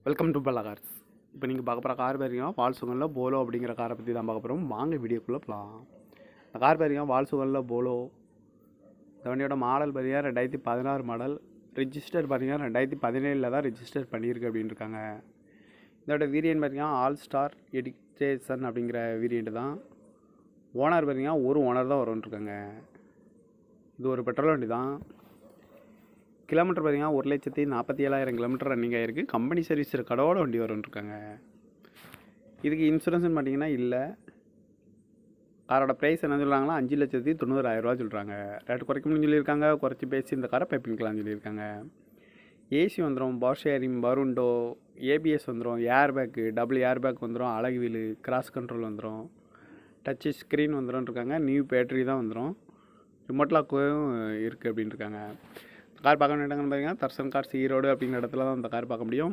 Welcome to Bhalla cars. இப்போ நீங்கள் பார்க்க போகிற கார் பார்த்தீங்கன்னா வால்சுகனில் போலோ அப்படிங்கிற காரை பற்றி தான் பார்க்க போகிறோம். வாங்க வீடியோக்குள்ளே போகலாம். இந்த கார் பார்த்தீங்கன்னா வால்சுகனில் போலோ. இந்த வண்டியோட மாடல் பார்த்தீங்கன்னா 2016 மாடல். ரிஜிஸ்டர் பார்த்தீங்கன்னா 2017 தான் ரிஜிஸ்டர் பண்ணியிருக்கு அப்படின்னு இருக்காங்க. இதோட வேரியன்ட் பார்த்தீங்கன்னா ஆல் ஸ்டார் எடிஷன் அப்படிங்கிற வேரியண்ட் தான். ஓனர் பார்த்தீங்கன்னா ஒரு ஓனர் தான் வரும்னு இருக்காங்க. இது ஒரு பெட்ரோல் வண்டி தான். கிலோமீட்டர் பார்த்தீங்கன்னா 1,47,000 கிலோமீட்டர் ரன்னிங் ஆகிருக்கு. கம்பெனி சர்வீஸ் கடவோட வண்டி வரும்னு இருக்காங்க. இதுக்கு இன்சூரன்ஸ்னு பார்த்தீங்கன்னா இல்லை. காரோட ப்ரைஸ் என்ன சொல்கிறாங்கன்னா 5,90,000 சொல்கிறாங்க. ரேட்டு குறைக்கணும்னு சொல்லியிருக்காங்க. குறைச்சி பேசி இந்த காரை பைப்பிங்கலாம்னு சொல்லியிருக்காங்க. ஏசி வந்துடும், பவர் ஷேரிங், பருண்டோ, ஏபிஎஸ் வந்துடும், air bag, double air bag வந்துடும், அழகு வீலு, கிராஸ் கண்ட்ரோல் வந்துடும், டச்சு ஸ்க்ரீன் வந்துடும் இருக்காங்க. நியூ பேட்டரி தான் வந்துடும். ரிமோட் லாக்கும் இருக்குது அப்படின்னு இருக்காங்க. கார் பார்க்க வேண்டிய இடங்கள்னு பார்த்தீங்கன்னா தர்சன் கார்ஸ் ஈரோடு அப்படிங்கிற இடத்துல தான் இந்த கார் பார்க்க முடியும்.